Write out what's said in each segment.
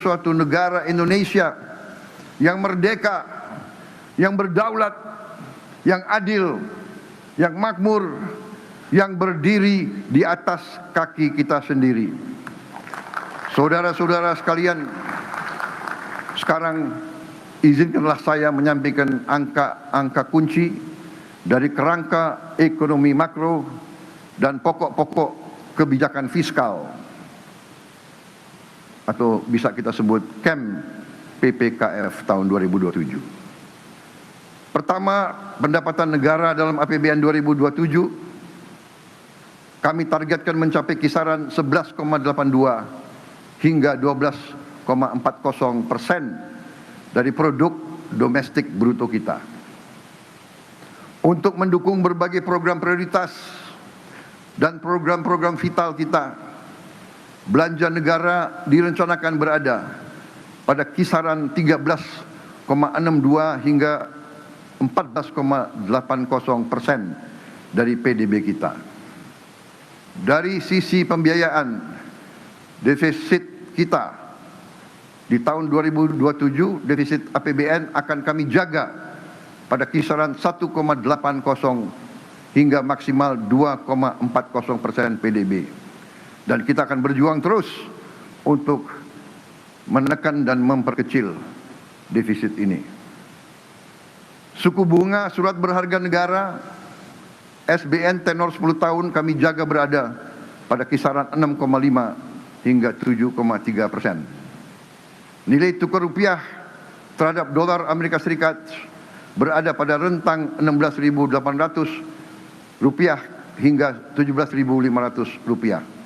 suatu negara Indonesia yang merdeka, yang berdaulat, yang adil, yang makmur, yang berdiri di atas kaki kita sendiri. Saudara-saudara sekalian, sekarang izinkanlah saya menyampaikan angka-angka kunci dari kerangka ekonomi makro dan pokok-pokok kebijakan fiskal, atau bisa kita sebut KEM PPKF tahun 2027. Pertama, pendapatan negara dalam APBN 2027 kami targetkan mencapai kisaran 11,82 hingga 12,40% dari produk domestik bruto kita. Untuk mendukung berbagai program prioritas dan program-program vital kita, belanja negara direncanakan berada pada kisaran 13,62 hingga 14,80% dari PDB kita. Dari sisi pembiayaan, defisit kita di tahun 2027, defisit APBN akan kami jaga pada kisaran 1,80 hingga maksimal 2,40% PDB. Dan kita akan berjuang terus untuk menekan dan memperkecil defisit ini. Suku bunga surat berharga negara SBN tenor 10 tahun kami jaga berada pada kisaran 6,5 hingga 7,3%. Nilai tukar rupiah terhadap dolar Amerika Serikat berada pada rentang 16.800 rupiah hingga 17.500 rupiah.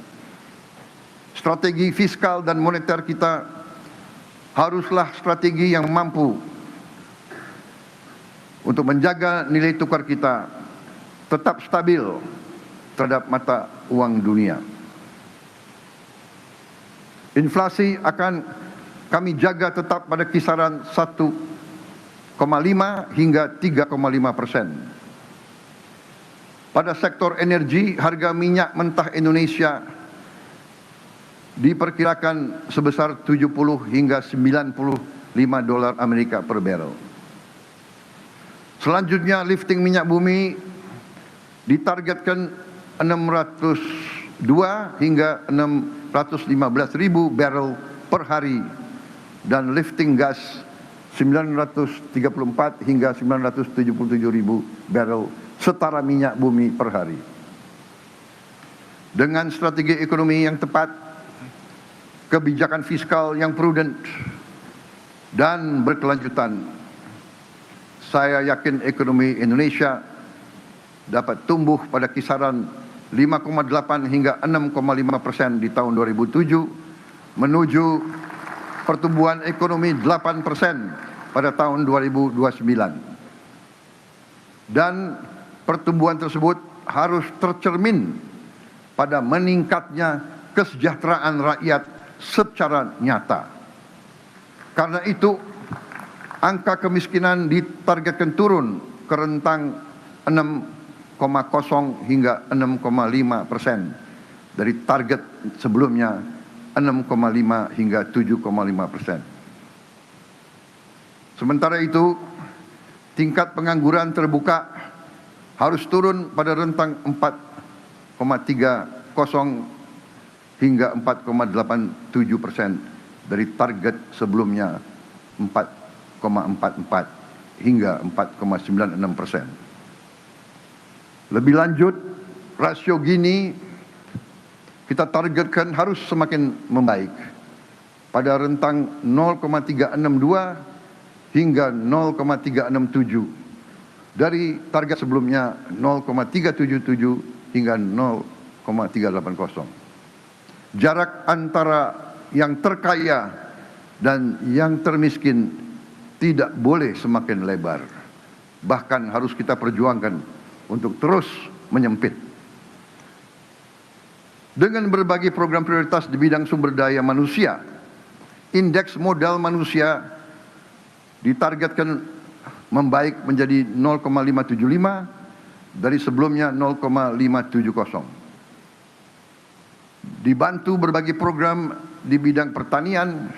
Strategi fiskal dan moneter kita haruslah strategi yang mampu untuk menjaga nilai tukar kita tetap stabil terhadap mata uang dunia. Inflasi akan kami jaga tetap pada kisaran 1,5 hingga 3,5%. Pada sektor energi, harga minyak mentah Indonesia diperkirakan sebesar 70 hingga 95 dolar Amerika per barrel. Selanjutnya, lifting minyak bumi ditargetkan 602 hingga 615 ribu barrel per hari, dan lifting gas 934 hingga 977 ribu barrel setara minyak bumi per hari. Dengan strategi ekonomi yang tepat, kebijakan fiskal yang prudent dan berkelanjutan, saya yakin ekonomi Indonesia dapat tumbuh pada kisaran 5,8 hingga 6,5% di tahun 2007, menuju pertumbuhan ekonomi 8% pada tahun 2029. Dan pertumbuhan tersebut harus tercermin pada meningkatnya kesejahteraan rakyat secara nyata. Karena itu, angka kemiskinan ditargetkan turun ke rentang 6,0 hingga 6,5% dari target sebelumnya 6,5 hingga 7,5%. Sementara itu, tingkat pengangguran terbuka harus turun pada rentang 4,30 hingga 4,87% dari target sebelumnya 4,44 hingga 4,96%. Lebih lanjut, rasio Gini kita targetkan harus semakin membaik pada rentang 0,362 hingga 0,367 dari target sebelumnya 0,377 hingga 0,380. Jarak antara yang terkaya dan yang termiskin tidak boleh semakin lebar. Bahkan harus kita perjuangkan untuk terus menyempit. Dengan berbagai program prioritas di bidang sumber daya manusia, indeks modal manusia ditargetkan membaik menjadi 0,575 dari sebelumnya 0,570. Dibantu berbagai program di bidang pertanian,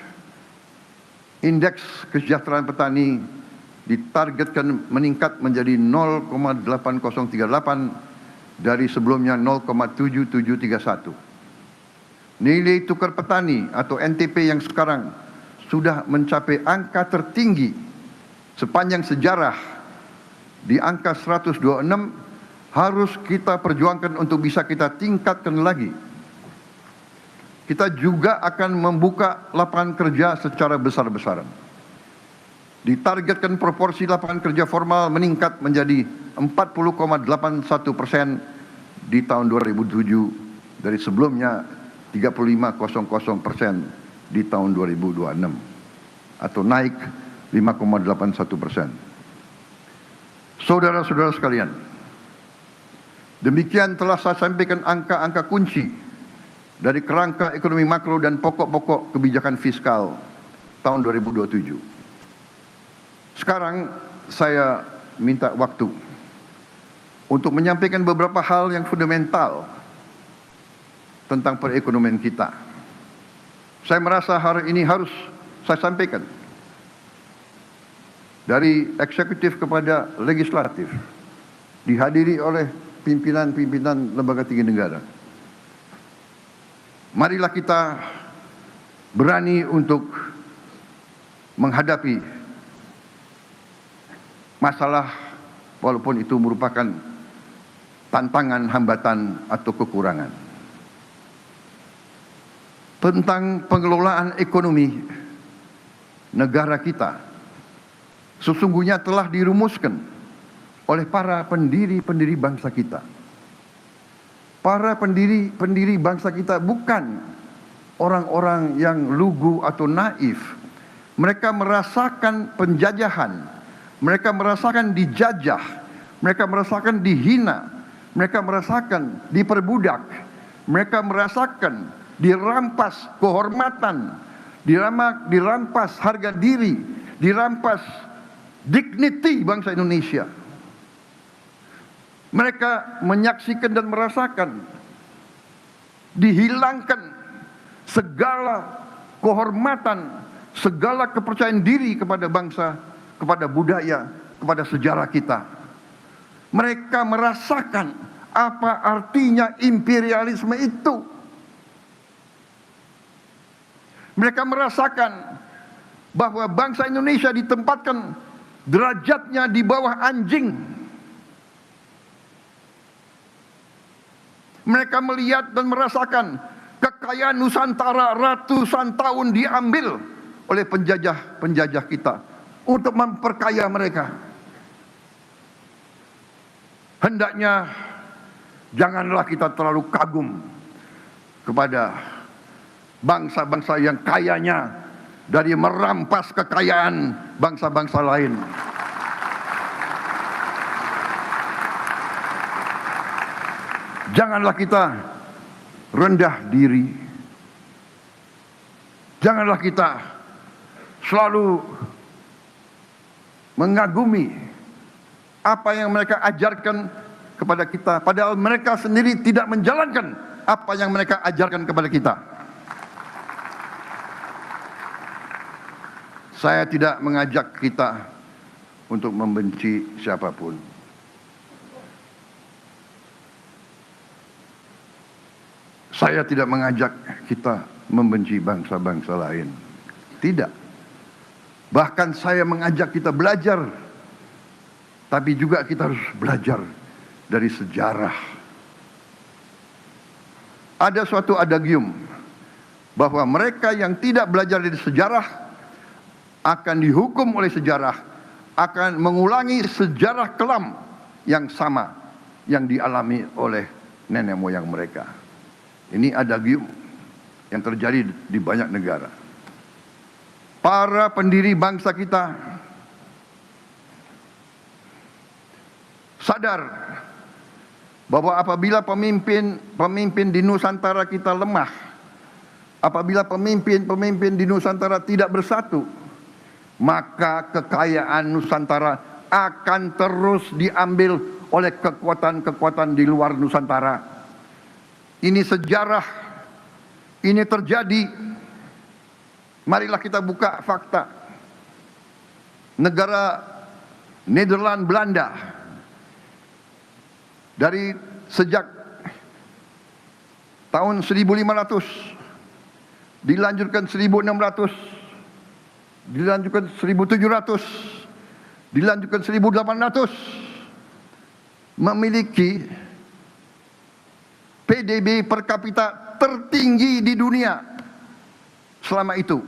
Indeks kesejahteraan petani ditargetkan meningkat menjadi 0,8038 dari sebelumnya 0,7731. Nilai tukar petani atau NTP yang sekarang sudah mencapai angka tertinggi sepanjang sejarah di angka 126, harus kita perjuangkan untuk bisa kita tingkatkan lagi. Kita juga akan membuka lapangan kerja secara besar-besaran. Ditargetkan proporsi lapangan kerja formal meningkat menjadi 40,81% di tahun 2007 dari sebelumnya 35,00% di tahun 2026 atau naik 5,81%. Saudara-saudara sekalian, demikian telah saya sampaikan angka-angka kunci dari kerangka ekonomi makro dan pokok-pokok kebijakan fiskal tahun 2027. Sekarang saya minta waktu untuk menyampaikan beberapa hal yang fundamental tentang perekonomian kita. Saya merasa hari ini harus saya sampaikan dari eksekutif kepada legislatif, dihadiri oleh pimpinan-pimpinan lembaga tinggi negara. Marilah kita berani untuk menghadapi masalah walaupun itu merupakan tantangan, hambatan atau kekurangan. Tentang pengelolaan ekonomi negara kita sesungguhnya telah dirumuskan oleh para pendiri bangsa kita. Para pendiri bangsa kita bukan orang-orang yang lugu atau naif. Mereka merasakan penjajahan, mereka merasakan dijajah, mereka merasakan dihina, mereka merasakan diperbudak, mereka merasakan dirampas kehormatan, dirampas harga diri, dirampas dignity bangsa Indonesia. Mereka menyaksikan dan merasakan dihilangkan segala kehormatan, segala kepercayaan diri kepada bangsa, kepada budaya, kepada sejarah kita. Mereka merasakan apa artinya imperialisme itu. Mereka merasakan bahwa bangsa Indonesia ditempatkan derajatnya di bawah anjing. Mereka melihat dan merasakan kekayaan Nusantara ratusan tahun diambil oleh penjajah kita untuk memperkaya mereka. Hendaknya janganlah kita terlalu kagum kepada bangsa-bangsa yang kayanya dari merampas kekayaan bangsa-bangsa lain. Janganlah kita rendah diri. Janganlah kita selalu mengagumi apa yang mereka ajarkan kepada kita, padahal mereka sendiri tidak menjalankan apa yang mereka ajarkan kepada kita. Saya tidak mengajak kita untuk membenci siapapun. Saya tidak mengajak kita membenci bangsa-bangsa lain. Tidak. Bahkan saya mengajak kita belajar. Tapi juga kita harus belajar dari sejarah. Ada suatu adagium bahwa mereka yang tidak belajar dari sejarah akan dihukum oleh sejarah, akan mengulangi sejarah kelam yang sama yang dialami oleh nenek moyang mereka. Ini adagium yang terjadi di banyak negara. Para pendiri bangsa kita sadar bahwa apabila pemimpin di Nusantara kita lemah, apabila pemimpin di Nusantara tidak bersatu, maka kekayaan Nusantara akan terus diambil oleh kekuatan-kekuatan di luar Nusantara. Ini sejarah, ini terjadi. Marilah kita buka fakta. negara Nederland, Belanda. Dari sejak tahun 1500, dilanjutkan 1600, dilanjutkan 1700, dilanjutkan 1800, memiliki PDB per kapita tertinggi di dunia selama itu.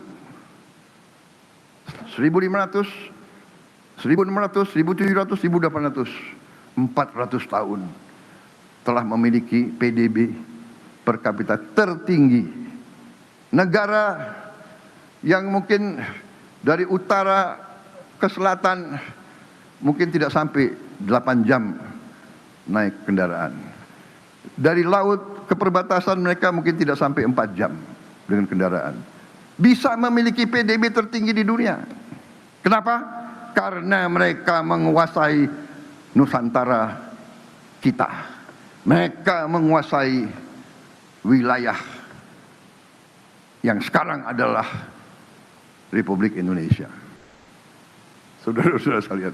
1500, 1600, 1700, 1800, 400 tahun telah memiliki PDB per kapita tertinggi. Negara yang mungkin dari utara ke selatan mungkin tidak sampai 8 jam naik kendaraan. Dari laut ke perbatasan mereka mungkin tidak sampai 4 jam dengan kendaraan. Bisa memiliki PDB tertinggi di dunia. Kenapa? Karena mereka menguasai Nusantara kita. Mereka menguasai wilayah yang sekarang adalah Republik Indonesia. Saudara-saudara sekalian,